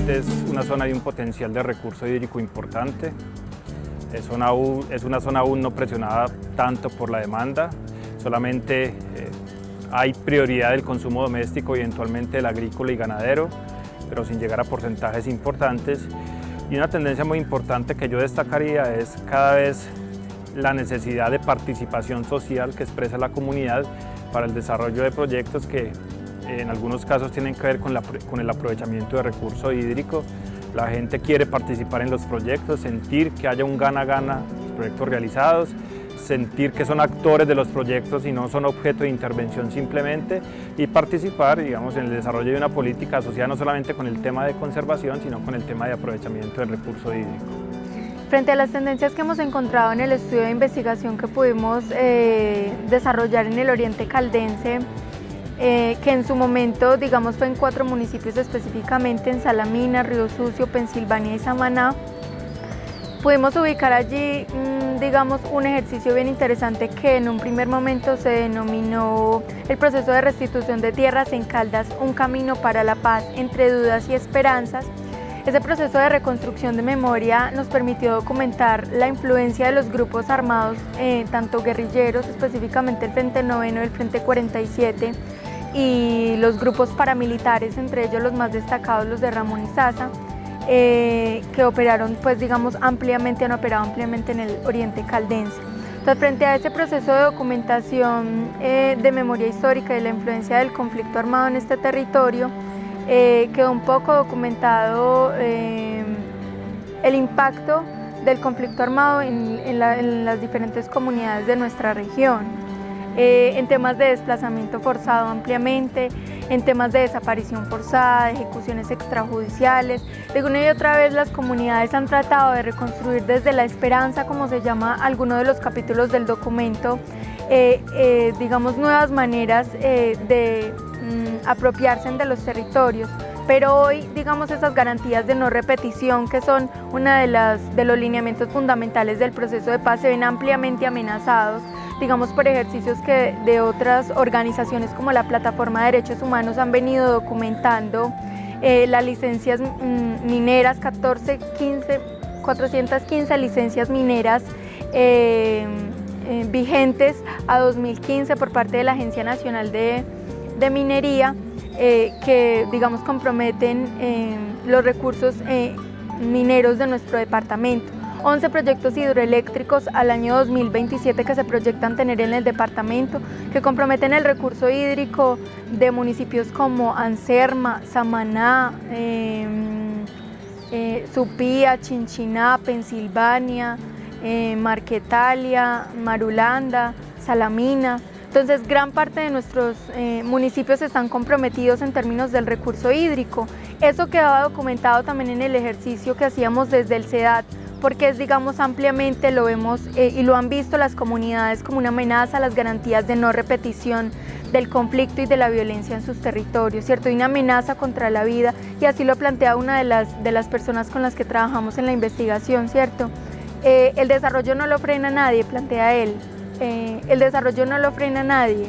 Este es una zona de un potencial de recurso hídrico importante. Es una zona aún no presionada tanto por la demanda, solamente hay prioridad del consumo doméstico y eventualmente del agrícola y ganadero, pero sin llegar a porcentajes importantes. Y una tendencia muy importante que yo destacaría es cada vez la necesidad de participación social que expresa la comunidad para el desarrollo de proyectos que en algunos casos tienen que ver con el aprovechamiento de recurso hídrico. La gente quiere participar en los proyectos, sentir que haya un gana-gana en los proyectos realizados, sentir que son actores de los proyectos y no son objeto de intervención simplemente, y participar, digamos, en el desarrollo de una política asociada no solamente con el tema de conservación, sino con el tema de aprovechamiento del recurso hídrico. Frente a las tendencias que hemos encontrado en el estudio de investigación que pudimos desarrollar en el Oriente Caldense, que en su momento, digamos, fue en 4 municipios específicamente, en Salamina, Río Sucio, Pensilvania y Samaná, pudimos ubicar allí, digamos, un ejercicio bien interesante que en un primer momento se denominó el proceso de restitución de tierras en Caldas, un camino para la paz entre dudas y esperanzas. Ese proceso de reconstrucción de memoria nos permitió documentar la influencia de los grupos armados, tanto guerrilleros, específicamente el Frente Noveno y el Frente 47, y los grupos paramilitares, entre ellos los más destacados, los de Ramón y Zaza, que operaron, pues digamos, han operado ampliamente en el Oriente Caldense. Entonces, frente a ese proceso de documentación de memoria histórica y la influencia del conflicto armado en este territorio, quedó un poco documentado el impacto del conflicto armado en las diferentes comunidades de nuestra región. En temas de desplazamiento forzado ampliamente, en temas de desaparición forzada, de ejecuciones extrajudiciales. De una y otra vez las comunidades han tratado de reconstruir desde la esperanza, como se llama alguno de los capítulos del documento, digamos, nuevas maneras de apropiarse de los territorios. Pero hoy, digamos, esas garantías de no repetición, que son una de los lineamientos fundamentales del proceso de paz, se ven ampliamente amenazados, digamos, por ejercicios que de otras organizaciones como la Plataforma de Derechos Humanos han venido documentando. Las licencias mineras, 415 licencias mineras vigentes a 2015 por parte de la Agencia Nacional de Minería, que, digamos, comprometen los recursos mineros de nuestro departamento. 11 proyectos hidroeléctricos al año 2027 que se proyectan tener en el departamento, que comprometen el recurso hídrico de municipios como Anserma, Samaná, Supía, Chinchiná, Pensilvania, Marquetalia, Marulanda, Salamina. Entonces, gran parte de nuestros municipios están comprometidos en términos del recurso hídrico. Eso quedaba documentado también en el ejercicio que hacíamos desde el SEDAT, porque es, digamos, ampliamente lo vemos y lo han visto las comunidades como una amenaza a las garantías de no repetición del conflicto y de la violencia en sus territorios, ¿cierto? Y una amenaza contra la vida, y así lo plantea una de las personas con las que trabajamos en la investigación, ¿cierto? El desarrollo no lo frena nadie, plantea él. El desarrollo no lo frena nadie,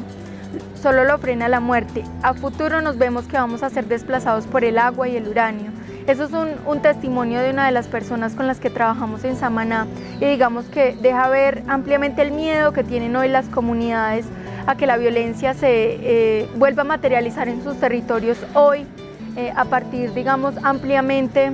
solo lo frena la muerte. A futuro nos vemos que vamos a ser desplazados por el agua y el uranio. Eso es un testimonio de una de las personas con las que trabajamos en Samaná, y digamos que deja ver ampliamente el miedo que tienen hoy las comunidades a que la violencia se vuelva a materializar en sus territorios hoy, a partir, digamos, ampliamente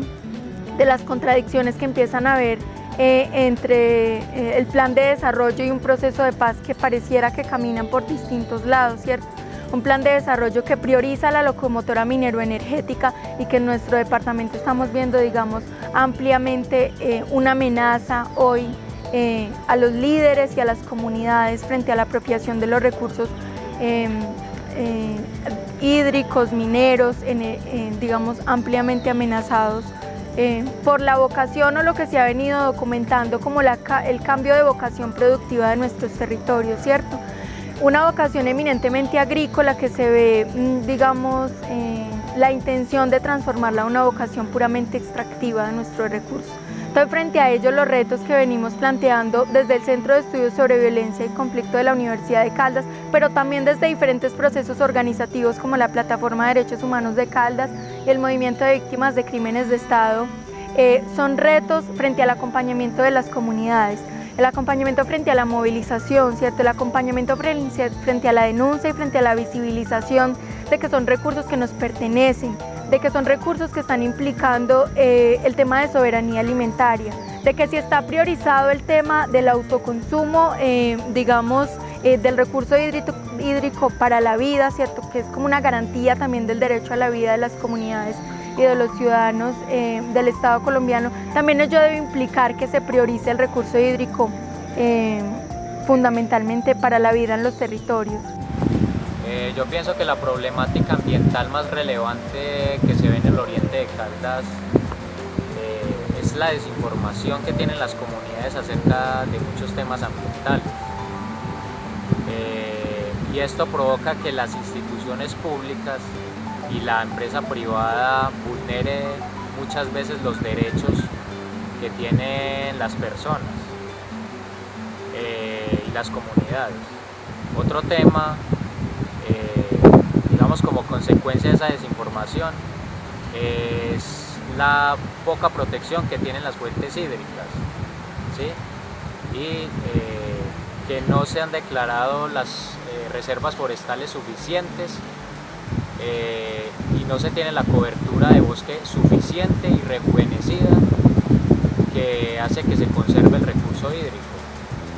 de las contradicciones que empiezan a haber entre el plan de desarrollo y un proceso de paz que pareciera que caminan por distintos lados, ¿cierto? Un plan de desarrollo que prioriza la locomotora minero-energética y que en nuestro departamento estamos viendo, digamos, ampliamente una amenaza hoy a los líderes y a las comunidades frente a la apropiación de los recursos hídricos, mineros, digamos, ampliamente amenazados por la vocación o lo que se ha venido documentando como el cambio de vocación productiva de nuestros territorios, ¿cierto? Una vocación eminentemente agrícola que se ve, digamos, la intención de transformarla a una vocación puramente extractiva de nuestros recursos. Entonces, frente a ello, los retos que venimos planteando desde el Centro de Estudios sobre Violencia y Conflicto de la Universidad de Caldas, pero también desde diferentes procesos organizativos como la Plataforma de Derechos Humanos de Caldas y el movimiento de víctimas de crímenes de Estado, son retos frente al acompañamiento de las comunidades, el acompañamiento frente a la movilización, ¿cierto? El acompañamiento frente a la denuncia y frente a la visibilización de que son recursos que nos pertenecen, de que son recursos que están implicando el tema de soberanía alimentaria, de que si está priorizado el tema del autoconsumo, del recurso hídrico para la vida, ¿cierto? Que es como una garantía también del derecho a la vida de las comunidades y de los ciudadanos del Estado colombiano, también ello debe implicar que se priorice el recurso hídrico fundamentalmente para la vida en los territorios. Yo pienso que la problemática ambiental más relevante que se ve en el oriente de Caldas es la desinformación que tienen las comunidades acerca de muchos temas ambientales. Y esto provoca que las instituciones públicas y la empresa privada vulnere muchas veces los derechos que tienen las personas y las comunidades. Otro tema, digamos como consecuencia de esa desinformación, es la poca protección que tienen las fuentes hídricas, ¿sí? Y que no se han declarado las reservas forestales suficientes y no se tiene la cobertura de bosque suficiente y rejuvenecida que hace que se conserve el recurso hídrico.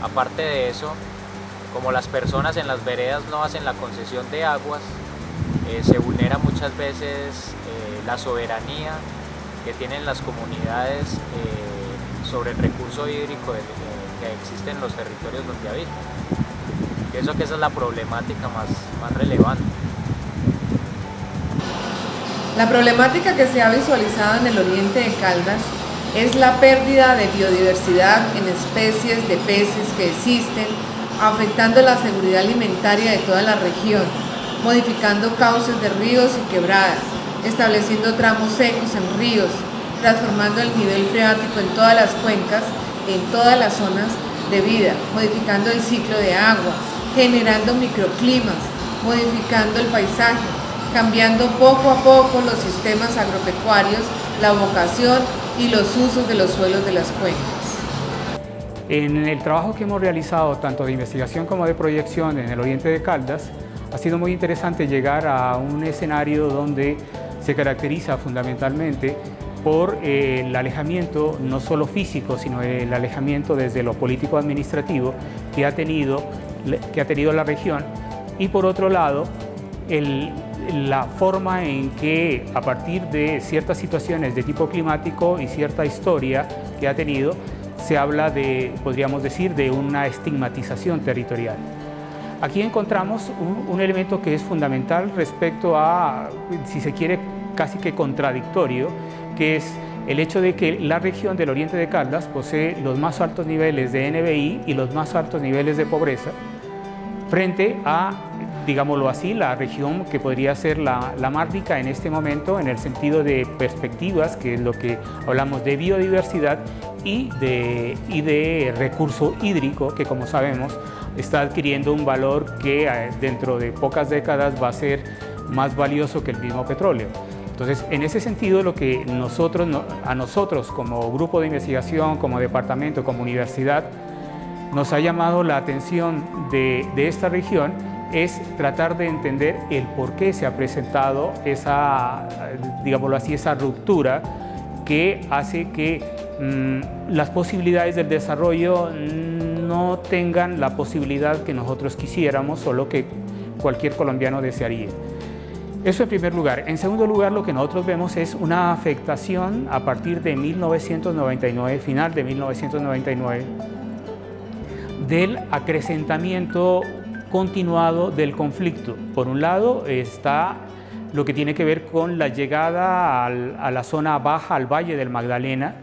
Aparte de eso, como las personas en las veredas no hacen la concesión de aguas, se vulnera muchas veces la soberanía que tienen las comunidades sobre el recurso hídrico que existe en los territorios donde habitan. Pienso que esa es la problemática más relevante. La problemática que se ha visualizado en el oriente de Caldas es la pérdida de biodiversidad en especies de peces que existen, afectando la seguridad alimentaria de toda la región, modificando cauces de ríos y quebradas, estableciendo tramos secos en ríos, transformando el nivel freático en todas las cuencas, en todas las zonas de vida, modificando el ciclo de agua, generando microclimas, modificando el paisaje, cambiando poco a poco los sistemas agropecuarios, la vocación y los usos de los suelos de las cuencas. En el trabajo que hemos realizado, tanto de investigación como de proyección en el oriente de Caldas, ha sido muy interesante llegar a un escenario donde se caracteriza fundamentalmente por el alejamiento no solo físico, sino el alejamiento desde lo político-administrativo que ha tenido la región, y por otro lado, la forma en que a partir de ciertas situaciones de tipo climático y cierta historia que ha tenido, se habla de, podríamos decir, de una estigmatización territorial. Aquí encontramos un elemento que es fundamental respecto a, si se quiere, casi que contradictorio, que es el hecho de que la región del oriente de Caldas posee los más altos niveles de NBI y los más altos niveles de pobreza, frente a, digámoslo así, la región que podría ser la más rica en este momento en el sentido de perspectivas, que es lo que hablamos de biodiversidad y de recurso hídrico, que como sabemos está adquiriendo un valor que dentro de pocas décadas va a ser más valioso que el mismo petróleo. Entonces, en ese sentido, lo que a nosotros como grupo de investigación, como departamento, como universidad, nos ha llamado la atención de esta región es tratar de entender el por qué se ha presentado esa, digámoslo así, esa ruptura que hace que las posibilidades del desarrollo no tengan la posibilidad que nosotros quisiéramos o lo que cualquier colombiano desearía. Eso en primer lugar. En segundo lugar, lo que nosotros vemos es una afectación a partir de 1999, final de 1999, del acrecentamiento continuado del conflicto. Por un lado está lo que tiene que ver con la llegada a la zona baja, al Valle del Magdalena,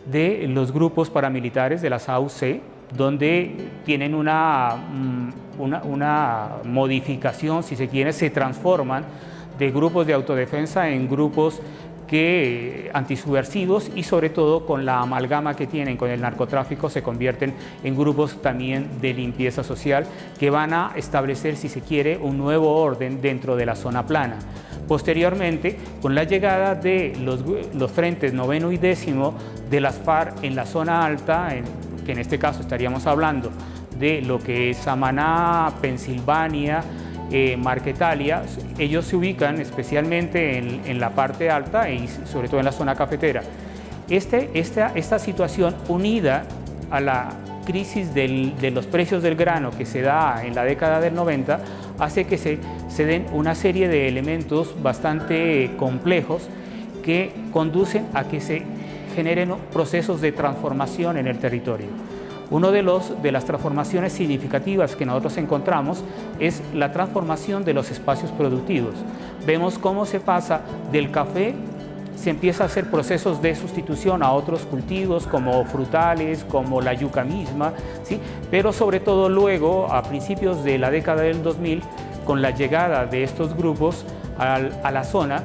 de los grupos paramilitares de las AUC, donde tienen una modificación, si se quiere, se transforman de grupos de autodefensa en grupos antisubversivos, y sobre todo con la amalgama que tienen con el narcotráfico se convierten en grupos también de limpieza social que van a establecer, si se quiere, un nuevo orden dentro de la zona plana. Posteriormente, con la llegada de los frentes 9º y 10º de las FARC en la zona alta, que en este caso estaríamos hablando de lo que es Samaná, Pensilvania, Marquetalia, ellos se ubican especialmente en la parte alta y sobre todo en la zona cafetera. Esta situación, unida a la crisis de los precios del grano que se da en la década del 90, hace que se den una serie de elementos bastante complejos que conducen a que se generen procesos de transformación en el territorio. Una de las transformaciones significativas que nosotros encontramos es la transformación de los espacios productivos. Vemos cómo se pasa del café, se empieza a hacer procesos de sustitución a otros cultivos como frutales, como la yuca misma, ¿sí? Pero sobre todo luego, a principios de la década del 2000, con la llegada de estos grupos a la zona,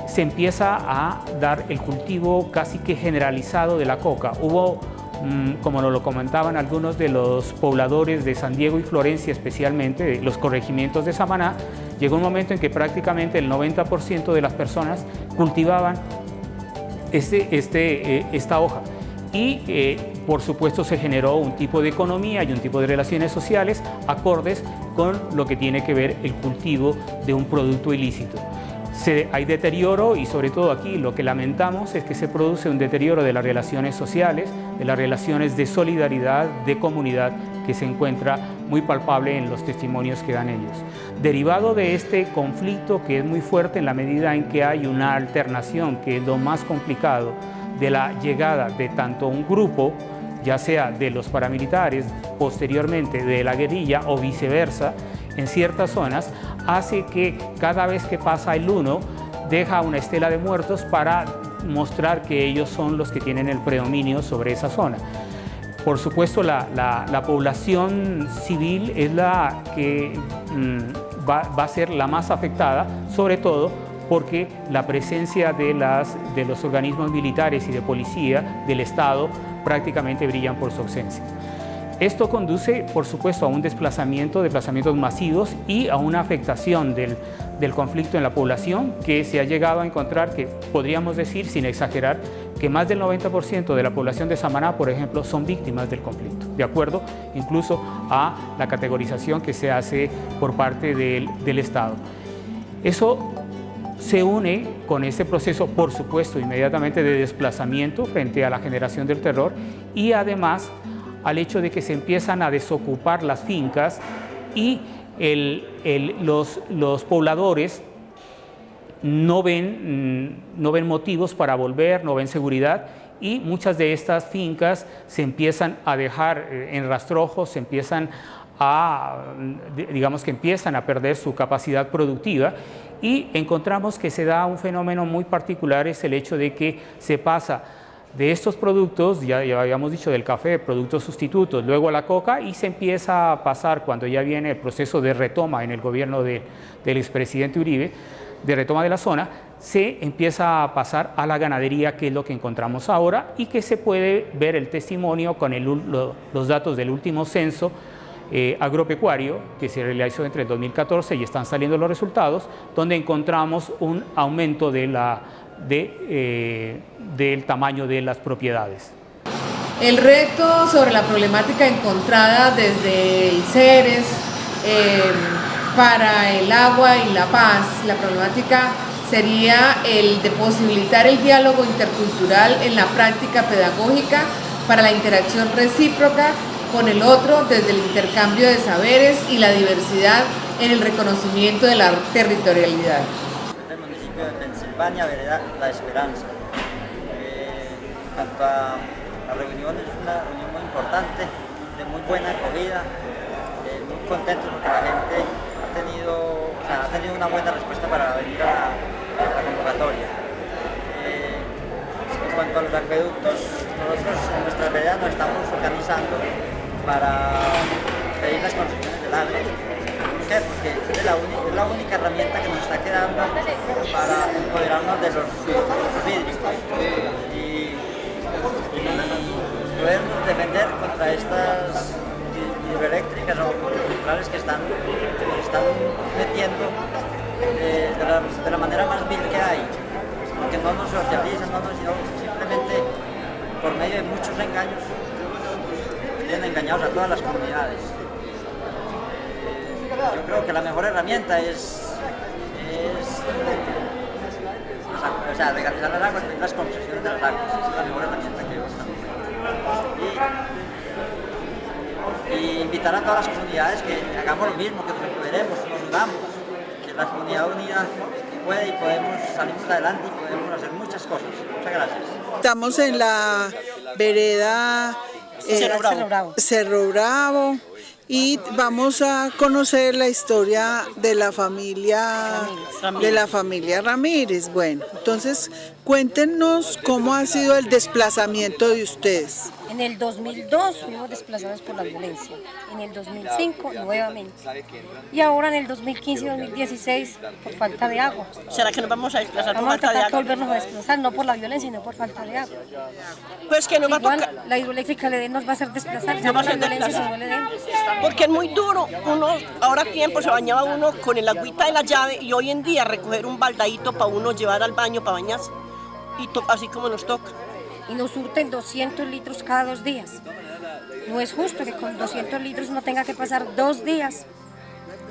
se empieza a dar el cultivo casi que generalizado de la coca. Hubo, como nos lo comentaban algunos de los pobladores de San Diego y Florencia, especialmente de los corregimientos de Samaná, llegó un momento en que prácticamente el 90% de las personas cultivaban esta hoja y por supuesto se generó un tipo de economía y un tipo de relaciones sociales acordes con lo que tiene que ver el cultivo de un producto ilícito. Hay deterioro y sobre todo aquí lo que lamentamos es que se produce un deterioro de las relaciones sociales, de las relaciones de solidaridad, de comunidad, que se encuentra muy palpable en los testimonios que dan ellos. Derivado de este conflicto que es muy fuerte en la medida en que hay una alternación, que es lo más complicado, de la llegada de tanto un grupo, ya sea de los paramilitares, posteriormente de la guerrilla o viceversa, en ciertas zonas, hace que cada vez que pasa el uno, deja una estela de muertos para mostrar que ellos son los que tienen el predominio sobre esa zona. Por supuesto, la población civil es la que va a ser la más afectada, sobre todo porque la presencia de los organismos militares y de policía del Estado prácticamente brillan por su ausencia. Esto conduce, por supuesto, a un desplazamientos masivos y a una afectación del conflicto en la población, que se ha llegado a encontrar que podríamos decir, sin exagerar, que más del 90% de la población de Samaná, por ejemplo, son víctimas del conflicto, de acuerdo incluso a la categorización que se hace por parte del Estado. Eso se une con este proceso, por supuesto, inmediatamente de desplazamiento frente a la generación del terror y además al hecho de que se empiezan a desocupar las fincas y los pobladores no ven motivos para volver, no ven seguridad y muchas de estas fincas se empiezan a dejar en rastrojos, empiezan a perder su capacidad productiva y encontramos que se da un fenómeno muy particular, es el hecho de que se pasa de estos productos, ya habíamos dicho del café, productos sustitutos, luego a la coca y se empieza a pasar cuando ya viene el proceso de retoma en el gobierno del expresidente Uribe, de retoma de la zona, se empieza a pasar a la ganadería, que es lo que encontramos ahora y que se puede ver el testimonio con los datos del último censo agropecuario que se realizó entre el 2014 y están saliendo los resultados, donde encontramos un aumento del tamaño de las propiedades. El reto sobre la problemática encontrada desde el CERES para el agua y la paz, la problemática sería el de posibilitar el diálogo intercultural en la práctica pedagógica para la interacción recíproca con el otro desde el intercambio de saberes y la diversidad en el reconocimiento de la territorialidad. El municipio de Pensilvania, vereda La Esperanza. Tanto a la reunión es una reunión muy importante, de muy buena acogida, muy contentos porque la gente ha tenido una buena respuesta para venir a la convocatoria. En cuanto a los acueductos, nosotros en nuestras veredas nos estamos organizando para pedir las concesiones del agua. ¿Por qué? Porque es la única herramienta que nos está quedando para empoderarnos de los hídricos y podernos defender contra estas hidroeléctricas o centrales que están metiendo de la manera más vil que hay, porque no nos socializan, sino simplemente por medio de muchos engaños tienen engañados a todas las comunidades. Yo creo que la mejor herramienta es legalizar las aguas y las concesiones de las aguas. Esa es la mejor herramienta que estamos. Y invitar a todas las comunidades que hagamos lo mismo, que nos empoderemos, nos unamos, que la comunidad unida puede y salimos adelante y podemos hacer muchas cosas. Muchas gracias. Estamos en la vereda Cerro Bravo y vamos a conocer la historia de la familia Ramírez. Bueno, entonces cuéntenos cómo ha sido el desplazamiento de ustedes. En el 2002 fuimos desplazados por la violencia, en el 2005 nuevamente, y ahora en el 2015 y 2016 por falta de agua. ¿Será que nos vamos a desplazar por falta de agua? Vamos a tratar de volvernos a desplazar, no por la violencia, sino por falta de agua. Pues que nos va a tocar. La hidroeléctrica LEDEN nos va a hacer desplazar, ya por la violencia se vuelve LEDEN. Porque es muy duro, ahora tiempo se bañaba uno con el agüita de la llave y hoy en día recoger un baldadito para uno llevar al baño para bañarse, y así como nos toca. Y nos surten 200 litros cada 2 días. No es justo que con 200 litros uno tenga que pasar 2 días,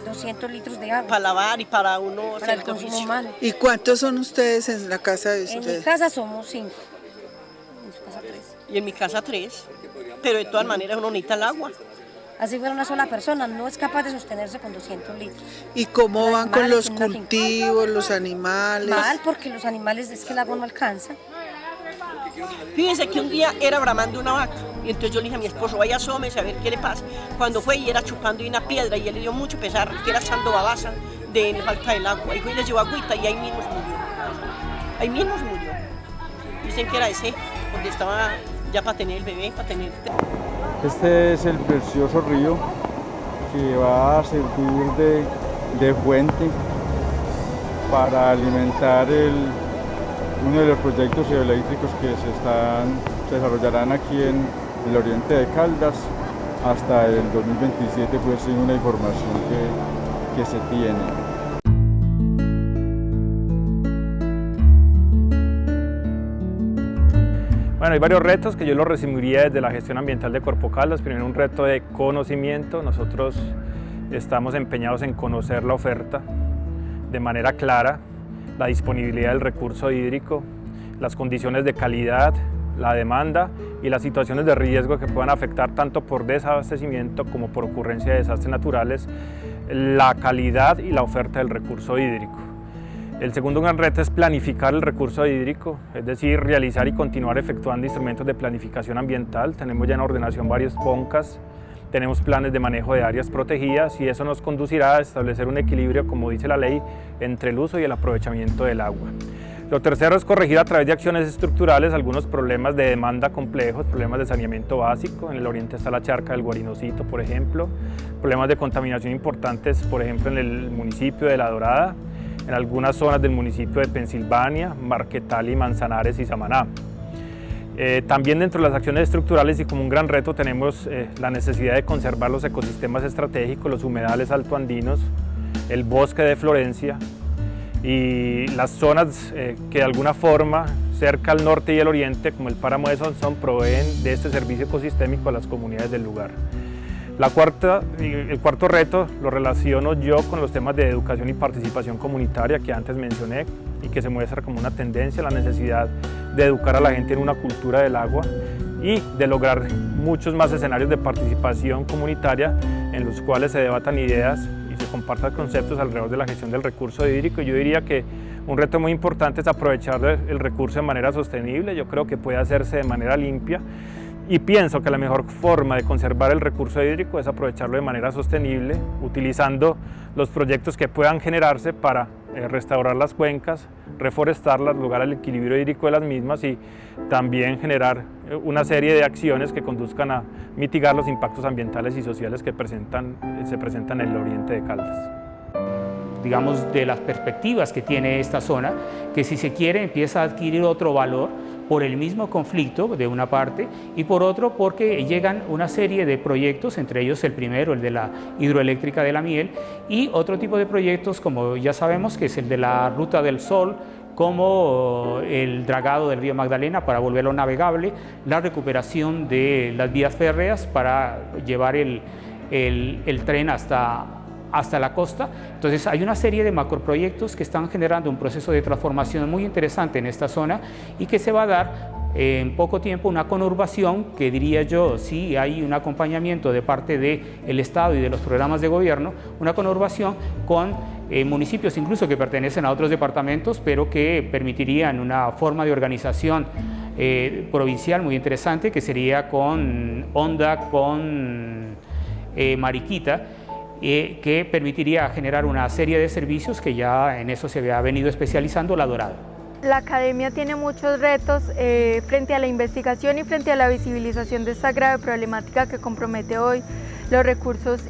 200 litros de agua. Para lavar y para uno para el consumo humano. ¿Y cuántos son ustedes en la casa de ustedes? En mi casa somos 5, en su casa 3. Y en mi casa 3, pero de todas maneras uno necesita el agua. Así fuera una sola persona, no es capaz de sostenerse con 200 litros. ¿Y cómo van con los cultivos, los animales? Mal, porque los animales es que el agua no alcanza. Fíjense que un día era bramando una vaca y entonces yo le dije a mi esposo, vaya asómese a ver qué le pasa. Cuando fue y era chupando y una piedra y él le dio mucho pesar que era echando babasa de falta del agua. Y fue y le llevó agüita y ahí mismo se murió. Ahí mismo se murió. Dicen que era ese, porque estaba ya para tener el bebé, para tener... Este es el precioso río que va a servir de fuente para alimentar uno de los proyectos hidroeléctricos que se desarrollarán aquí en el oriente de Caldas hasta el 2027, pues sin una información que se tiene. Bueno, hay varios retos que yo los resumiría desde la gestión ambiental de Corpo Caldas. Primero, un reto de conocimiento. Nosotros estamos empeñados en conocer la oferta de manera clara, la disponibilidad del recurso hídrico, las condiciones de calidad, la demanda y las situaciones de riesgo que puedan afectar tanto por desabastecimiento como por ocurrencia de desastres naturales, la calidad y la oferta del recurso hídrico. El segundo gran reto es planificar el recurso hídrico, es decir, realizar y continuar efectuando instrumentos de planificación ambiental. Tenemos ya en ordenación varios PONCAS, tenemos planes de manejo de áreas protegidas y eso nos conducirá a establecer un equilibrio, como dice la ley, entre el uso y el aprovechamiento del agua. Lo tercero es corregir a través de acciones estructurales algunos problemas de demanda complejos, problemas de saneamiento básico. En el oriente está la charca del Guarinocito, por ejemplo, problemas de contaminación importantes, por ejemplo, en el municipio de La Dorada, en algunas zonas del municipio de Pensilvania, Marquetal y Manzanares y Samaná. También dentro de las acciones estructurales y como un gran reto tenemos la necesidad de conservar los ecosistemas estratégicos, los humedales altoandinos, el bosque de Florencia y las zonas que de alguna forma cerca al norte y el oriente, como el páramo de Sonsón, proveen de este servicio ecosistémico a las comunidades del lugar. El cuarto reto lo relaciono yo con los temas de educación y participación comunitaria que antes mencioné y que se muestra como una tendencia, la necesidad de educar a la gente en una cultura del agua y de lograr muchos más escenarios de participación comunitaria en los cuales se debatan ideas y se compartan conceptos alrededor de la gestión del recurso hídrico. Yo diría que un reto muy importante es aprovechar el recurso de manera sostenible. Yo creo que puede hacerse de manera limpia. Y pienso que la mejor forma de conservar el recurso hídrico es aprovecharlo de manera sostenible, utilizando los proyectos que puedan generarse para restaurar las cuencas, reforestarlas, lograr el equilibrio hídrico de las mismas y también generar una serie de acciones que conduzcan a mitigar los impactos ambientales y sociales que se presentan en el oriente de Caldas. Digamos, de las perspectivas que tiene esta zona, que si se quiere empieza a adquirir otro valor por el mismo conflicto de una parte y por otro porque llegan una serie de proyectos, entre ellos el primero, el de la hidroeléctrica de la Miel, y otro tipo de proyectos como ya sabemos que es el de la Ruta del Sol, como el dragado del río Magdalena para volverlo navegable, la recuperación de las vías férreas para llevar el tren hasta la costa. Entonces hay una serie de macroproyectos que están generando un proceso de transformación muy interesante en esta zona y que se va a dar en poco tiempo una conurbación que diría yo, sí hay un acompañamiento de parte del Estado y de los programas de gobierno, una conurbación con municipios incluso que pertenecen a otros departamentos, pero que permitirían una forma de organización provincial muy interesante, que sería con Honda, con Mariquita, que permitiría generar una serie de servicios que ya en eso se había venido especializando La Dorada. La academia tiene muchos retos frente a la investigación y frente a la visibilización de esta grave problemática que compromete hoy los recursos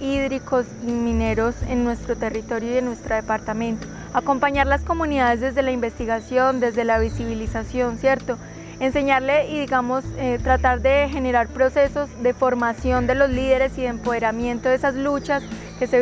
hídricos y mineros en nuestro territorio y en nuestro departamento. Acompañar las comunidades desde la investigación, desde la visibilización, ¿cierto? Enseñarle y digamos tratar de generar procesos de formación de los líderes y de empoderamiento de esas luchas que se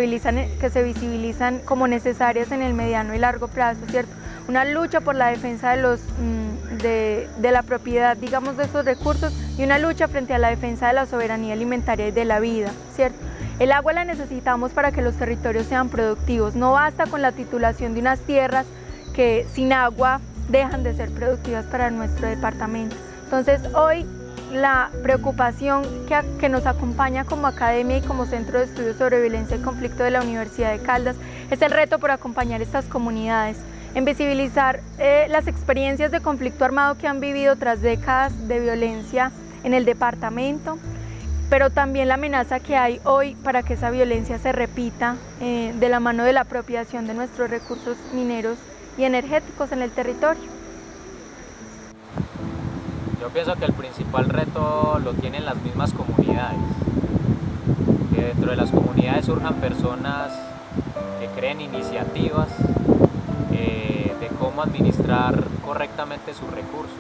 visibilizan como necesarias en el mediano y largo plazo, ¿cierto? Una lucha por la defensa de la propiedad, digamos, de esos recursos y una lucha frente a la defensa de la soberanía alimentaria y de la vida, ¿cierto? El agua la necesitamos para que los territorios sean productivos. No basta con la titulación de unas tierras que sin agua dejan de ser productivas para nuestro departamento. Entonces hoy la preocupación que nos acompaña como academia y como Centro de Estudios sobre Violencia y Conflicto de la Universidad de Caldas es el reto por acompañar estas comunidades, en visibilizar las experiencias de conflicto armado que han vivido tras décadas de violencia en el departamento, pero también la amenaza que hay hoy para que esa violencia se repita de la mano de la apropiación de nuestros recursos mineros y energéticos en el territorio. Yo pienso que el principal reto lo tienen las mismas comunidades, que dentro de las comunidades surjan personas que creen iniciativas de cómo administrar correctamente sus recursos,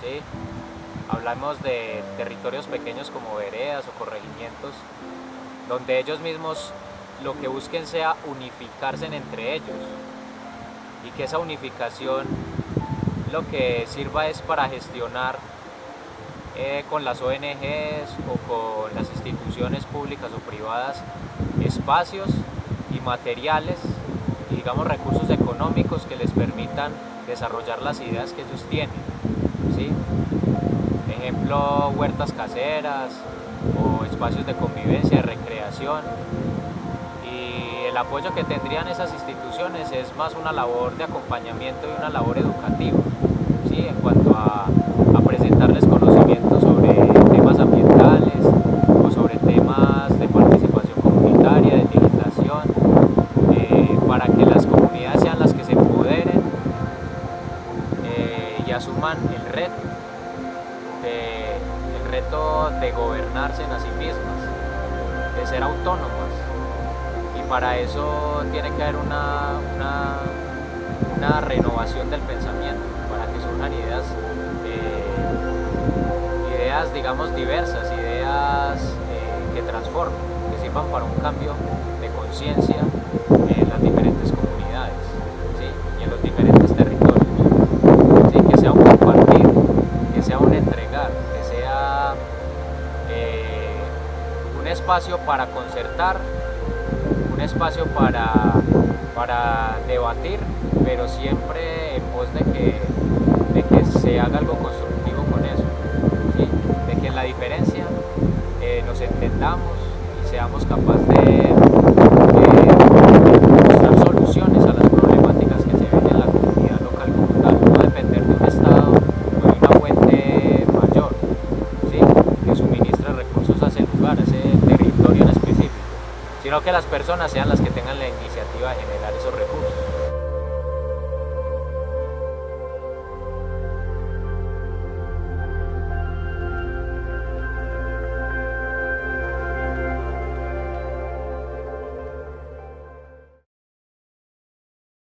¿sí? Hablamos de territorios pequeños como veredas o corregimientos, donde ellos mismos lo que busquen sea unificarse entre ellos y que esa unificación lo que sirva es para gestionar con las ONGs o con las instituciones públicas o privadas espacios y materiales y digamos recursos económicos que les permitan desarrollar las ideas que ellos tienen, ¿sí? Ejemplo, huertas caseras o espacios de convivencia, de recreación. Y el apoyo que tendrían esas instituciones es más una labor de acompañamiento y una labor educativa, ¿sí? En cuanto a presentarles conocimientos sobre temas ambientales o sobre temas de participación comunitaria, de legislación, para que las comunidades sean las que se empoderen y asuman el reto de gobernarse a sí mismas, de ser autónomas. Y para eso tiene que haber una renovación del pensamiento, para que surjan ideas digamos diversas, ideas que transformen, que sirvan para un cambio de conciencia en las diferentes comunidades, ¿sí? Y en los diferentes territorios, ¿sí? Que sea un compartir, que sea un entregar, que sea un espacio para concertar, un espacio para debatir, pero siempre en pos de que se haga algo constructivo con eso, ¿sí? De que en la diferencia nos entendamos y seamos capaces de buscar soluciones a las problemáticas que se ven en la comunidad local como tal, no depender de un Estado o de una fuente mayor, ¿sí? Que suministre recursos a ese lugar, a ese territorio en específico, sino que las personas sean las que